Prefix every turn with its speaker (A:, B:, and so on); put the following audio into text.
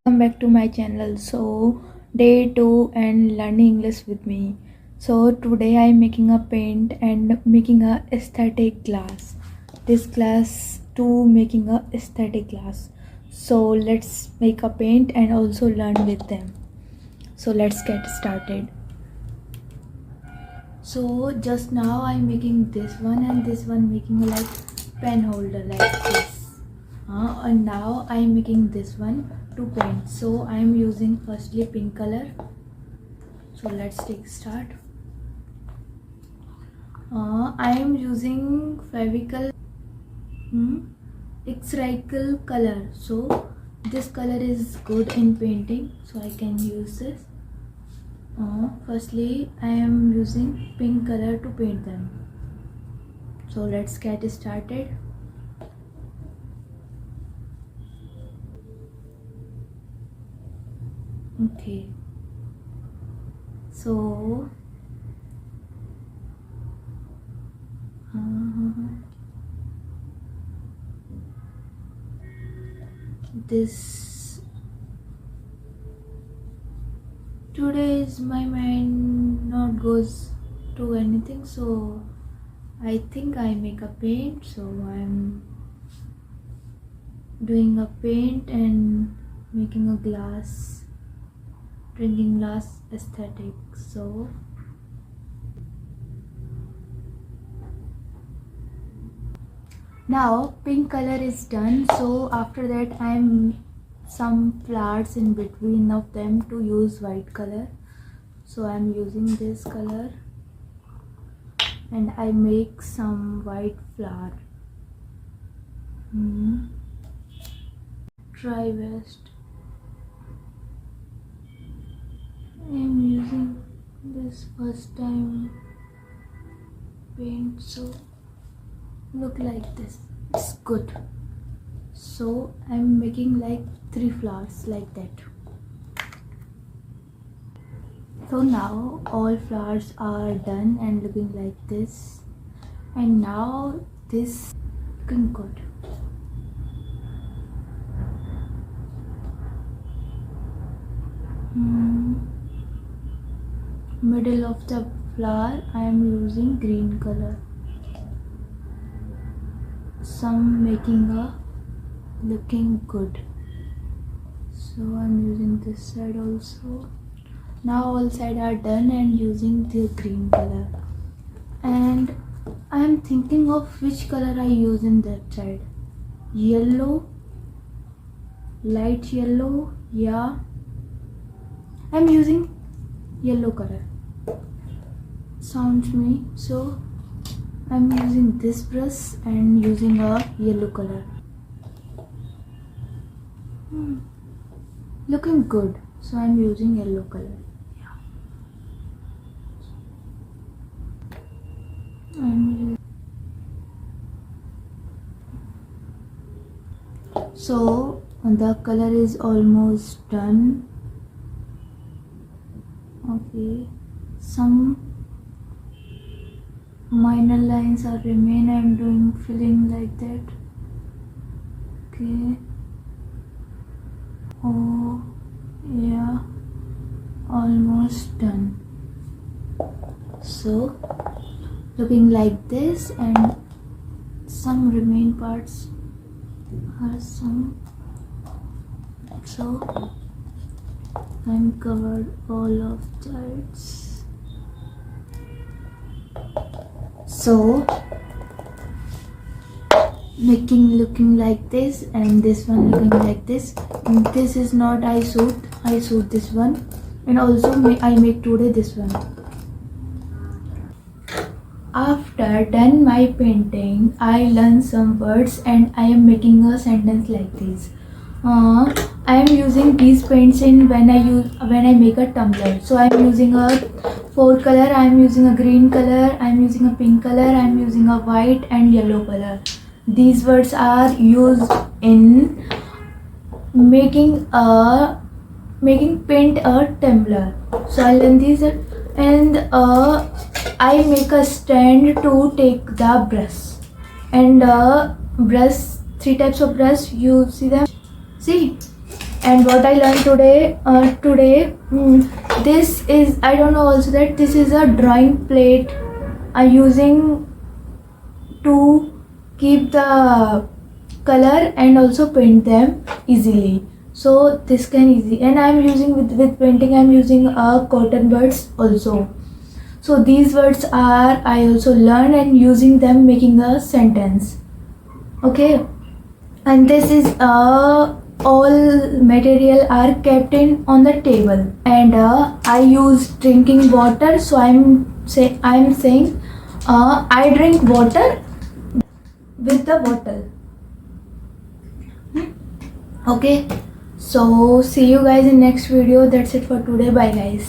A: Welcome back to my channel. So day 2 and learning English with me. So today I am making a paint and making a aesthetic glass. This class 2 making a aesthetic glass. So let's make a paint and also learn with them. So let's get started. So just now I am making this one and this one making a like pen holder like this. And now I am making this one to paint. So I am using firstly pink color. So let's take start. I am using Fevicol X-Recycle color. So this color is good in painting, so I can use this. Firstly I am using pink color to paint them. So let's get started. Okay, so this today is my mind not goes to anything, so I think I make a paint. So I'm doing a paint and making a glass, drinking glass aesthetic. So now pink color is done. So after that I'm some flowers in between of them to use white color. So I'm using this color and I make some white flower. Try best. I'm using this first time paint, so look like this, it's good. So I'm making like 3 flowers like that. So now all flowers are done and looking like this, and now this looking good. Middle of the flower I am using green color. Some making a looking good, so I'm using this side also. Now all sides are done and using the green color, and I'm thinking of which color I use in that side. Yellow, light yellow. Yeah, I'm using yellow color, sounds me. So I'm using this brush and using a yellow color. Looking good, so I'm using yellow color. So the color is almost done. Okay, some minor lines are remain. I'm doing filling like that. Okay. Oh yeah, almost done. So looking like this, and some remain parts are some. So I'm covered all of sides. So looking like this, and this one looking like this. And this is not I shoot this one, and also I make today this one. After done my painting, I learn some words and I am making a sentence like this. I am using these paints in when I make a tumbler. So I am using a 4 color. I am using a green color. I am using a pink color. I am using a white and yellow color. These words are used in making paint a tumbler. So I learn these, and I make a stand to take the brush, and brush, 3 types of brush, you see them. See, And what I learned today, this is, I don't know also that this is a drawing plate I'm using to keep the color and also paint them easily. So this can easy, and I'm using with painting I'm using cotton buds also. So these words are I also learned and using them making a sentence. Okay, and this is all material are kept in on the table, and I use drinking water, so I'm saying I drink water with the bottle. Okay, so see you guys in next video. That's it for today. Bye guys.